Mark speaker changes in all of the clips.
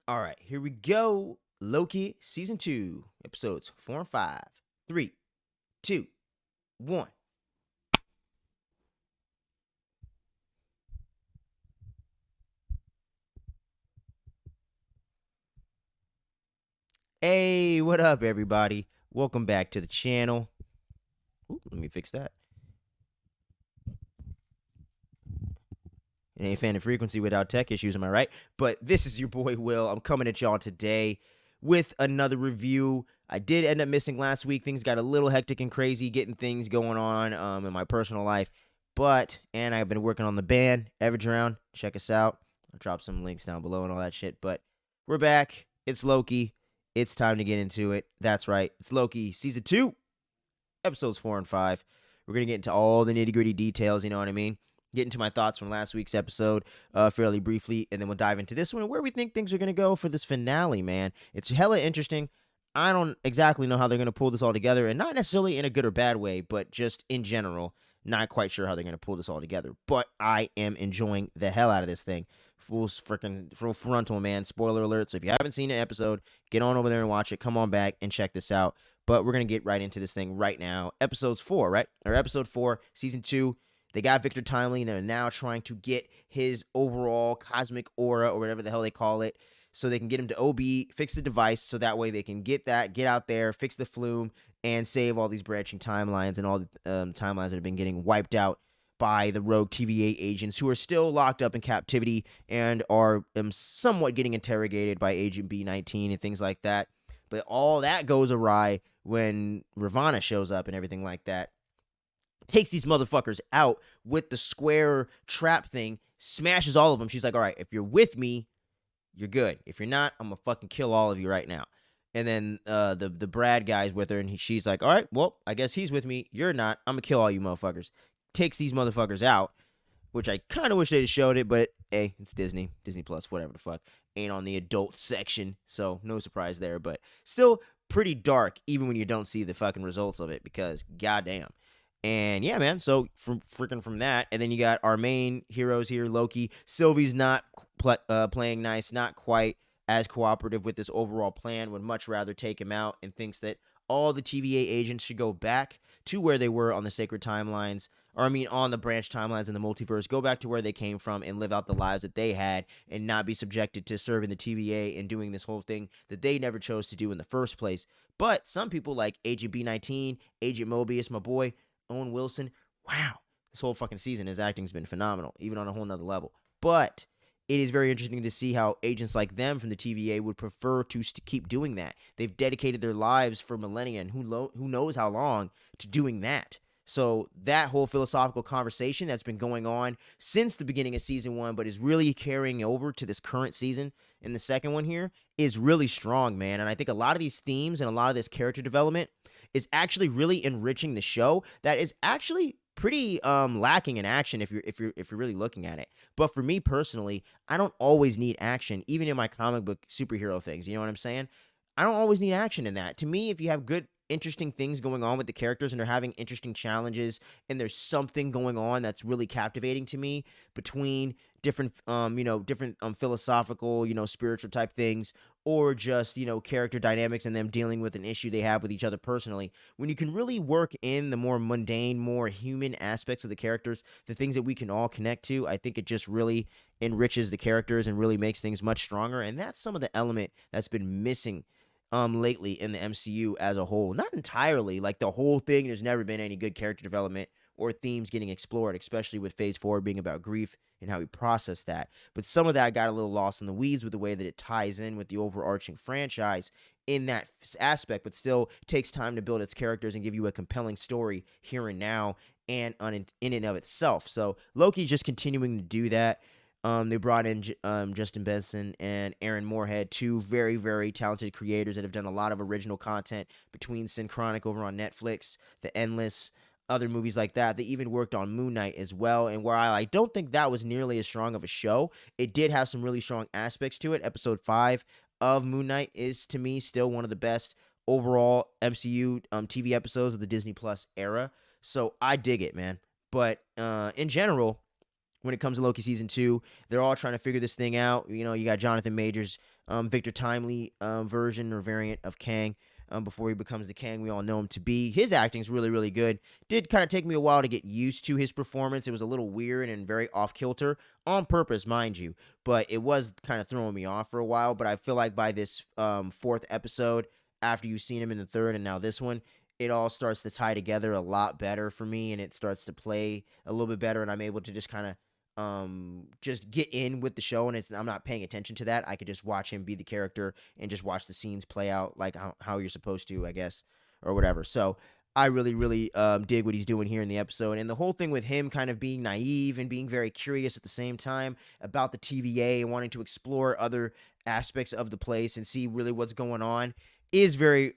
Speaker 1: All right, here we go. Loki season 2, episodes 4 and 5. 3, 2, 1. Hey, what up, everybody? Welcome back to the channel. Ooh, let me fix that. It ain't Phantom Frequency without tech issues, am I right? But this is your boy Will. I'm coming at y'all today with another review. I did end up missing last week. Things got a little hectic and crazy, getting things going on in my personal life. And I've been working on the band, Everdrown. Check us out. I'll drop some links down below and all that shit. But we're back. It's Loki. It's time to get into it. That's right. It's Loki season 2, episodes 4 and 5. We're going to get into all the nitty gritty details, you know what I mean? Get into my thoughts from last week's episode fairly briefly, and then we'll dive into this one and where we think things are going to go for this finale, man. It's hella interesting. I don't exactly know how they're going to pull this all together, and not necessarily in a good or bad way, but just in general, not quite sure how they're going to pull this all together. But I am enjoying the hell out of this thing. Full frontal, man. Spoiler alert. So if you haven't seen an episode, get on over there and watch it. Come on back and check this out. But we're going to get right into this thing right now. Episode 4, right? Or episode 4, season 2. They got Victor Timely, and they're now trying to get his overall cosmic aura, or whatever the hell they call it, so they can get him to OB, fix the device, so that way they can get out there, fix the flume, and save all these branching timelines and all the timelines that have been getting wiped out by the rogue TVA agents who are still locked up in captivity and are somewhat getting interrogated by Agent B-19 and things like that. But all that goes awry when Ravana shows up and everything like that. Takes these motherfuckers out with the square trap thing, smashes all of them. She's like, all right, if you're with me, you're good. If you're not, I'm gonna fucking kill all of you right now. And then the Brad guy's with her, and she's like, all right, well, I guess he's with me. You're not. I'm gonna kill all you motherfuckers. Takes these motherfuckers out, which I kind of wish they'd showed it, but hey, it's Disney Plus, whatever the fuck. Ain't on the adult section, so no surprise there. But still pretty dark, even when you don't see the fucking results of it, because goddamn. And yeah, man. So from that, and then you got our main heroes here, Loki. Sylvie's not playing nice, not quite as cooperative with this overall plan. Would much rather take him out, and thinks that all the TVA agents should go back to where they were on the sacred timelines, or I mean, on the branch timelines in the multiverse. Go back to where they came from and live out the lives that they had, and not be subjected to serving the TVA and doing this whole thing that they never chose to do in the first place. But some people like Agent B-19, Agent Mobius, my boy Owen Wilson, wow, this whole fucking season, his acting's been phenomenal, even on a whole nother level. But it is very interesting to see how agents like them from the TVA would prefer to keep doing that. They've dedicated their lives for millennia, and who knows how long, to doing that. So that whole philosophical conversation that's been going on since the beginning of season 1, but is really carrying over to this current season in the second one here, is really strong, man. And I think a lot of these themes and a lot of this character development is actually really enriching the show that is actually pretty lacking in action if you're really looking at it. But for me personally, I don't always need action, even in my comic book superhero things. You know what I'm saying? I don't always need action in that. To me, if you have good, interesting things going on with the characters, and they're having interesting challenges, and there's something going on that's really captivating to me between different philosophical, spiritual type things, or just, character dynamics and them dealing with an issue they have with each other personally. When you can really work in the more mundane, more human aspects of the characters, the things that we can all connect to, I think it just really enriches the characters and really makes things much stronger. And that's some of the element that's been missing lately in the MCU as a whole. Not entirely, like the whole thing, there's never been any good character development or themes getting explored, especially with Phase 4 being about grief and how we process that. But some of that got a little lost in the weeds with the way that it ties in with the overarching franchise in that aspect, but still takes time to build its characters and give you a compelling story here and now, and in and of itself. So Loki just continuing to do that. They brought in Justin Benson and Aaron Moorhead, two very, very talented creators that have done a lot of original content between Synchronic over on Netflix, The Endless, other movies like that. They even worked on Moon Knight as well. And while I don't think that was nearly as strong of a show, it did have some really strong aspects to it. Episode 5 of Moon Knight is, to me, still one of the best overall MCU TV episodes of the Disney Plus era. So I dig it, man. But in general, when it comes to Loki season 2. They're all trying to figure this thing out. You know, you got Jonathan Majors, Victor Timely version or variant of Kang. Before he becomes the Kang we all know him to be. His acting's really, really good. Did kind of take me a while to get used to his performance. It was a little weird and very off kilter, on purpose, mind you. But it was kind of throwing me off for a while. But I feel like by this fourth episode, after you've seen him in the third and now this one, it all starts to tie together a lot better for me, and it starts to play a little bit better, and I'm able to just kind of just get in with the show, and I'm not paying attention to that. I could just watch him be the character and just watch the scenes play out like how you're supposed to, I guess, or whatever. So I really, really dig what he's doing here in the episode, and the whole thing with him kind of being naive and being very curious at the same time about the TVA and wanting to explore other aspects of the place and see really what's going on is very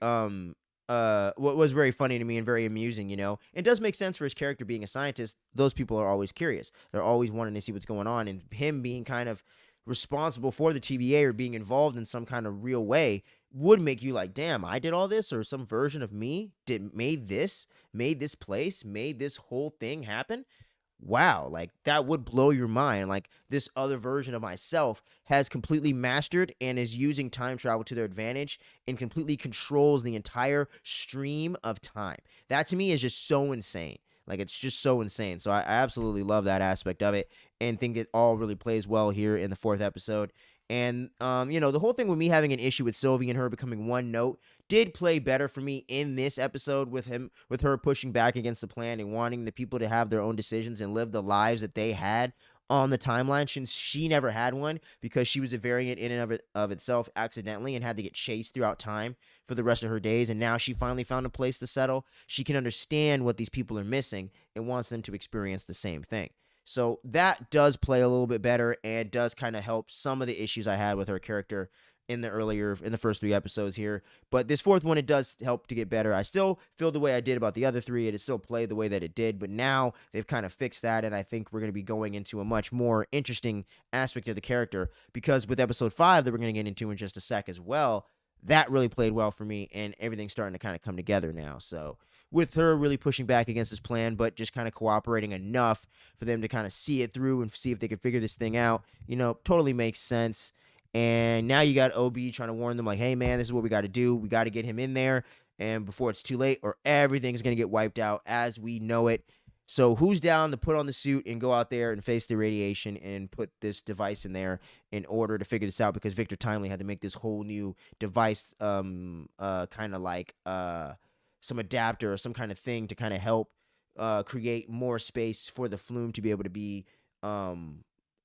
Speaker 1: what was very funny to me and very amusing, you know. It does make sense for his character being a scientist. Those people are always curious. They're always wanting to see what's going on, and him being kind of responsible for the TVA or being involved in some kind of real way would make you like, damn, I did all this, or some version of me made this place, made this whole thing happen. Wow, like that would blow your mind. Like this other version of myself has completely mastered and is using time travel to their advantage and completely controls the entire stream of time. That to me is just so insane. Like it's just so insane. So I absolutely love that aspect of it and think it all really plays well here in the fourth episode. And you know, the whole thing with me having an issue with Sylvie and her becoming one note did play better for me in this episode with her pushing back against the plan and wanting the people to have their own decisions and live the lives that they had on the timeline since she never had one because she was a variant in and of itself accidentally and had to get chased throughout time for the rest of her days, and now she finally found a place to settle. She can understand what these people are missing and wants them to experience the same thing. So that does play a little bit better and does kind of help some of the issues I had with her character in the first 3 episodes here. But this fourth one, it does help to get better. I still feel the way I did about the other three. It still played the way that it did, but now they've kind of fixed that, and I think we're going to be going into a much more interesting aspect of the character because with episode 5 that we're going to get into in just a sec as well, that really played well for me, and everything's starting to kind of come together now. So with her really pushing back against this plan, but just kind of cooperating enough for them to kind of see it through and see if they could figure this thing out, you know, totally makes sense. And now you got OB trying to warn them, like, hey, man, this is what we got to do. We got to get him in there and before it's too late or everything's going to get wiped out as we know it. So who's down to put on the suit and go out there and face the radiation and put this device in there in order to figure this out? Because Victor Timely had to make this whole new device, kind of like some adapter or some kind of thing to kind of help create more space for the flume to be able to be for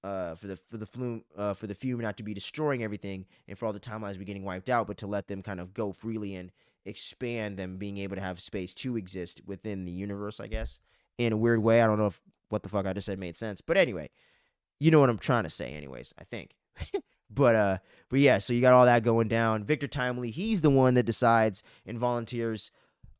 Speaker 1: the fume not to be destroying everything and for all the timelines be getting wiped out, but to let them kind of go freely and expand them being able to have space to exist within the universe, I guess, in a weird way. I don't know if what the fuck I just said made sense, but anyway, you know what I'm trying to say, anyways. I think. But yeah, so you got all that going down. Victor Timely, he's the one that decides and volunteers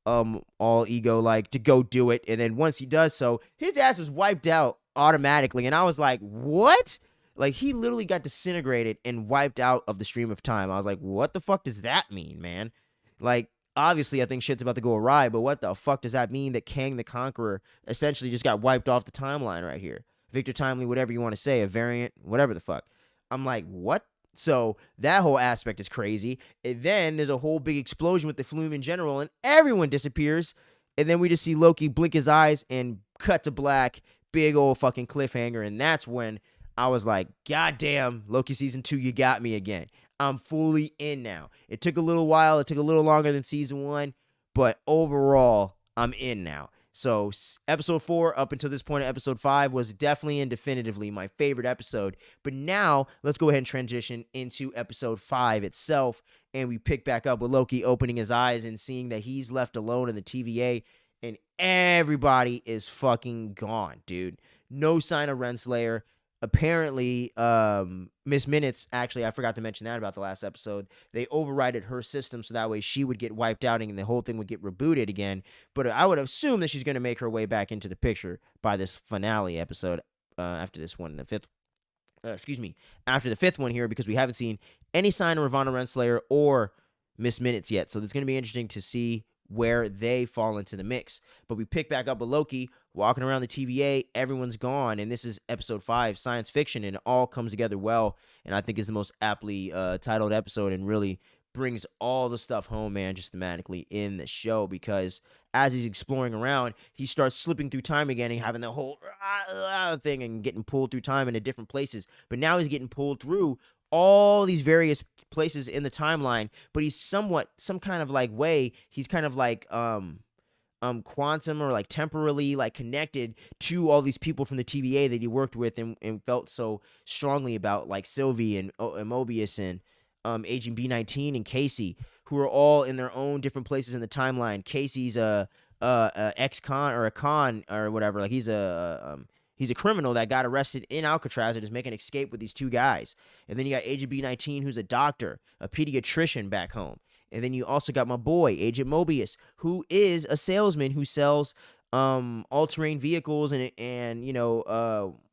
Speaker 1: all ego like to go do it, and then once he does so, his ass is wiped out automatically, and I was like, what? Like he literally got disintegrated and wiped out of the stream of time. I was like, what the fuck does that mean, man? Like obviously I think shit's about to go awry, but what the fuck does that mean that Kang the Conqueror essentially just got wiped off the timeline right here? Victor Timely, whatever you want to say, a variant, whatever the fuck. I'm like, what? So that whole aspect is crazy. And then there's a whole big explosion with the flume in general, and everyone disappears. And then we just see Loki blink his eyes and cut to black. Big old fucking cliffhanger. And that's when I was like, God damn, Loki season 2, you got me again. I'm fully in now. It took a little while. It took a little longer than season 1. But overall, I'm in now. So episode 4 up until this point of episode 5 was definitely and definitively my favorite episode. But now let's go ahead and transition into episode 5 itself. And we pick back up with Loki opening his eyes and seeing that he's left alone in the TVA. And everybody is fucking gone, dude. No sign of Renslayer. Apparently, Miss Minutes, actually, I forgot to mention that about the last episode. They overrided her system so that way she would get wiped out and the whole thing would get rebooted again. But I would assume that she's going to make her way back into the picture by this finale episode after this one, the fifth. After the fifth one here, because we haven't seen any sign of Ravonna Renslayer or Miss Minutes yet. So it's going to be interesting to see where they fall into the mix. But we pick back up with Loki walking around the TVA, everyone's gone, and this is episode 5, science fiction, and it all comes together well, and I think is the most aptly titled episode, and really brings all the stuff home, man, just thematically in the show, because as he's exploring around, he starts slipping through time again and having the whole thing and getting pulled through time into different places. But now he's getting pulled through all these various places in the timeline, but he's somewhat some kind of like way, he's kind of like quantum or like temporally like connected to all these people from the TVA that he worked with and felt so strongly about, like Sylvie and Mobius and Agent B19 and Casey, who are all in their own different places in the timeline. Casey's a ex-con or a con or whatever, like he's a criminal that got arrested in Alcatraz and is making an escape with these two guys. And then you got Agent B19, who's a doctor, a pediatrician back home. And then you also got my boy, Agent Mobius, who is a salesman who sells all-terrain vehicles and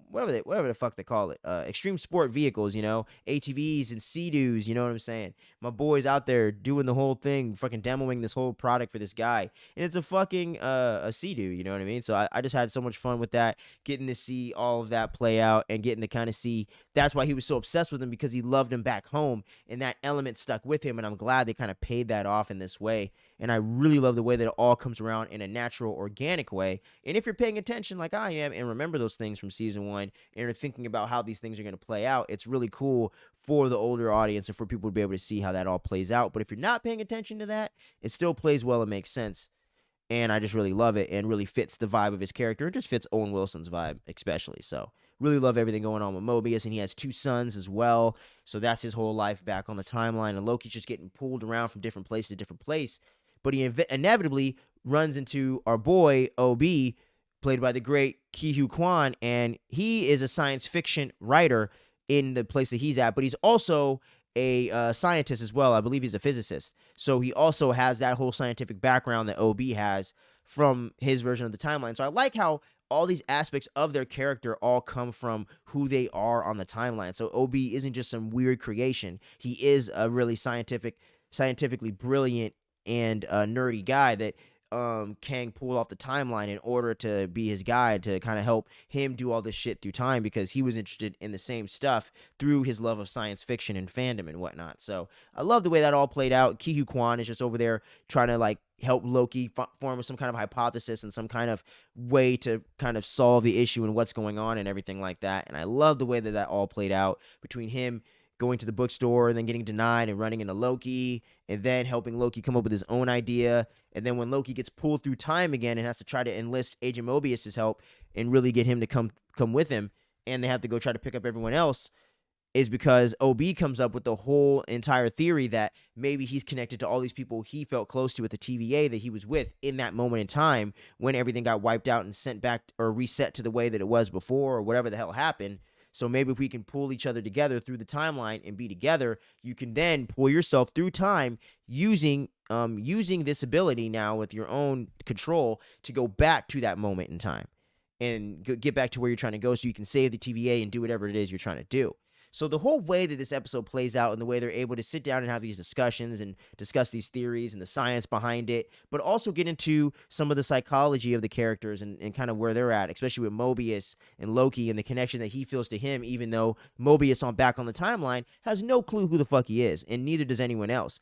Speaker 1: whatever the fuck they call it, extreme sport vehicles, ATVs and Sea-Doos, you know what I'm saying? My boy's out there doing the whole thing, fucking demoing this whole product for this guy, and it's a fucking a Sea-Doo, you know what I mean? So I just had so much fun with that, getting to see all of that play out and getting to kind of see that's why he was so obsessed with him, because he loved him back home, and that element stuck with him, and I'm glad they kind of paid that off in this way. And I really love the way that it all comes around in a natural, organic way. And if you're paying attention like I am and remember those things from season 1 and are thinking about how these things are going to play out, it's really cool for the older audience and for people to be able to see how that all plays out. But if you're not paying attention to that, it still plays well and makes sense. And I just really love it, and really fits the vibe of his character. It just fits Owen Wilson's vibe especially. So really love everything going on with Mobius, and he has 2 sons as well. So that's his whole life back on the timeline. And Loki's just getting pulled around from different place to different place. But he inevitably runs into our boy, OB, played by the great Ki-Hu Kwan, and he is a science fiction writer in the place that he's at, but he's also a scientist as well. I believe he's a physicist. So he also has that whole scientific background that OB has from his version of the timeline. So I like how all these aspects of their character all come from who they are on the timeline. So OB isn't just some weird creation. He is a really scientifically brilliant and nerdy guy that Kang pulled off the timeline in order to be his guide to kind of help him do all this shit through time, because he was interested in the same stuff through his love of science fiction and fandom and whatnot. So I love the way that all played out. Ki-Hu Kwan is just over there trying to like help Loki form some kind of hypothesis and some kind of way to kind of solve the issue and what's going on and everything like that. And I love the way that that all played out between him going to the bookstore and then getting denied and running into Loki, and then helping Loki come up with his own idea. And then when Loki gets pulled through time again and has to try to enlist Agent Mobius's help and really get him to come with him, and they have to go try to pick up everyone else, is because OB comes up with the whole entire theory that maybe he's connected to all these people he felt close to at the TVA that he was with in that moment in time when everything got wiped out and sent back or reset to the way that it was before, or whatever the hell happened. So maybe if we can pull each other together through the timeline and be together, you can then pull yourself through time using this ability now with your own control to go back to that moment in time and get back to where you're trying to go, so you can save the TVA and do whatever it is you're trying to do. So the whole way that this episode plays out and the way they're able to sit down and have these discussions and discuss these theories and the science behind it, but also get into some of the psychology of the characters and kind of where they're at, especially with Mobius and Loki and the connection that he feels to him, even though Mobius back on the timeline has no clue who the fuck he is, and neither does anyone else.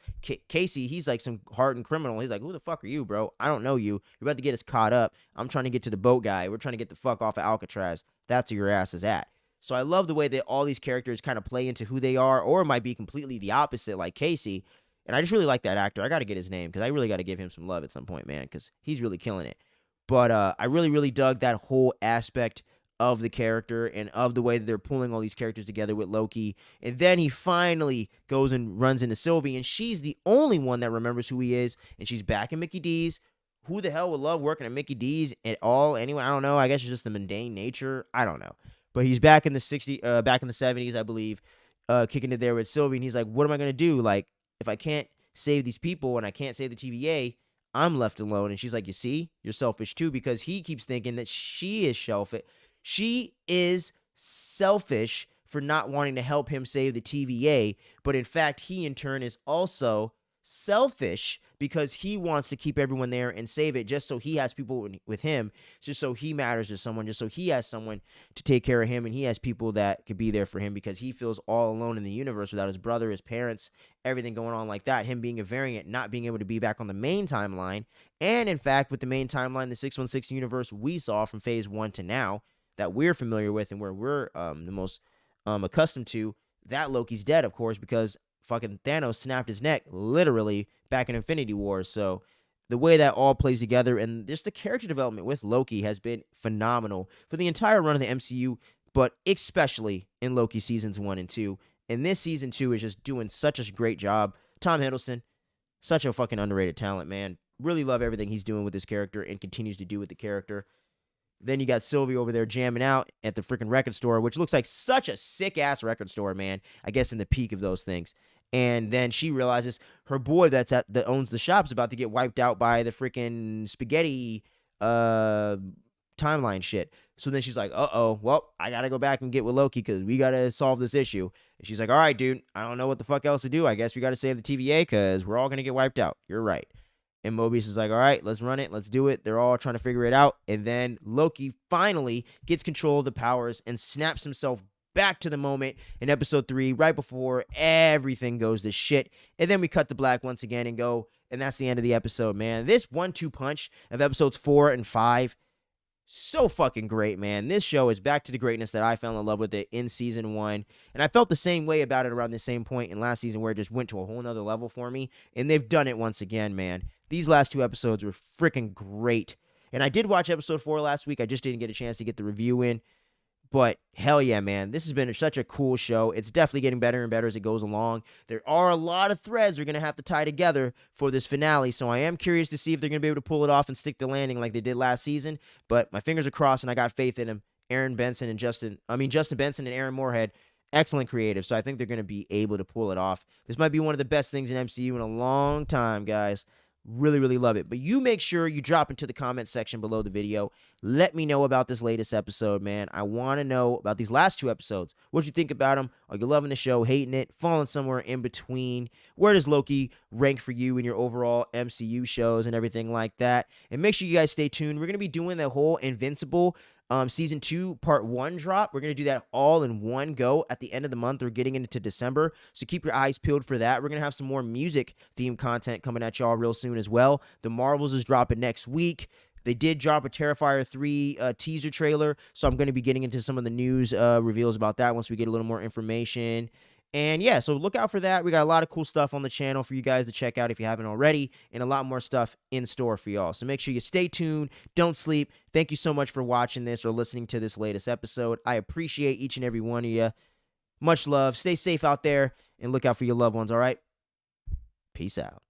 Speaker 1: Casey, he's like some hardened criminal. He's like, who the fuck are you, bro? I don't know you. You're about to get us caught up. I'm trying to get to the boat guy. We're trying to get the fuck off of Alcatraz. That's where your ass is at. So I love the way that all these characters kind of play into who they are, or it might be completely the opposite, like Casey. And I just really like that actor. I got to get his name, because I really got to give him some love at some point, man, because he's really killing it. But I really, really dug that whole aspect of the character and of the way that they're pulling all these characters together with Loki. And then he finally goes and runs into Sylvie, and she's the only one that remembers who he is, and she's back in Mickey D's. Who the hell would love working at Mickey D's at all? Anyway, I don't know. I guess it's just the mundane nature. I don't know. But he's back in the 70s, I believe, kicking it there with Sylvie, and he's like, what am I going to do? Like, if I can't save these people and I can't save the TVA, I'm left alone. And she's like, you see, you're selfish too, because he keeps thinking that she is selfish. She is selfish for not wanting to help him save the TVA, but in fact, he in turn is also selfish because he wants to keep everyone there and save it just so he has people with him, just so he matters to someone, just so he has someone to take care of him, and he has people that could be there for him because he feels all alone in the universe without his brother, his parents, everything going on like that. Him being a variant, not being able to be back on the main timeline. And in fact, with the main timeline, the 616 universe we saw from phase 1 to now that we're familiar with and where we're the most accustomed to, that Loki's dead, of course, because fucking Thanos snapped his neck literally back in Infinity War. So the way that all plays together and just the character development with Loki has been phenomenal for the entire run of the MCU, but especially in Loki seasons 1 and 2. And this season 2 is just doing such a great job. Tom Hiddleston, such a fucking underrated talent, man. Really love everything he's doing with this character and continues to do with the character. Then you got Sylvie over there jamming out at the freaking record store, which looks like such a sick-ass record store, man. I guess in the peak of those things. And then she realizes her boy that owns the shop's about to get wiped out by the freaking spaghetti timeline shit. So then she's like, uh-oh, well, I got to go back and get with Loki because we got to solve this issue. And she's like, all right, dude, I don't know what the fuck else to do. I guess we got to save the TVA because we're all going to get wiped out. You're right. And Mobius is like, all right, let's run it. Let's do it. They're all trying to figure it out. And then Loki finally gets control of the powers and snaps himself back to the moment in episode 3, right before everything goes to shit. And then we cut to black once again and go, and that's the end of the episode, man. This 1-2 punch of episodes 4 and 5, so fucking great, man. This show is back to the greatness that I fell in love with it in season 1. And I felt the same way about it around the same point in last season where it just went to a whole nother level for me. And they've done it once again, man. These last 2 episodes were freaking great. And I did watch episode 4 last week. I just didn't get a chance to get the review in. But hell yeah, man. This has been such a cool show. It's definitely getting better and better as it goes along. There are a lot of threads we're going to have to tie together for this finale. So I am curious to see if they're going to be able to pull it off and stick the landing like they did last season. But my fingers are crossed and I got faith in them. Justin Benson and Aaron Moorhead, excellent creative. So I think they're going to be able to pull it off. This might be one of the best things in MCU in a long time, guys. Really, really love it. But you make sure you drop into the comment section below the video. Let me know about this latest episode, man. I want to know about these last 2 episodes. What you think about them? Are you loving the show, hating it, falling somewhere in between? Where does Loki rank for you in your overall MCU shows and everything like that? And make sure you guys stay tuned. We're going to be doing the whole Invincible season 2 part 1 drop. We're going to do that all in one go at the end of the month. We're getting into December, so keep your eyes peeled for that. We're going to have some more music themed content coming at y'all real soon as well. The Marvels is dropping next week. They did drop a Terrifier 3 teaser trailer, so I'm going to be getting into some of the news reveals about that once we get a little more information. And yeah, so look out for that. We got a lot of cool stuff on the channel for you guys to check out if you haven't already, and a lot more stuff in store for y'all. So make sure you stay tuned. Don't sleep. Thank you so much for watching this or listening to this latest episode. I appreciate each and every one of you. Much love. Stay safe out there and look out for your loved ones, all right? Peace out.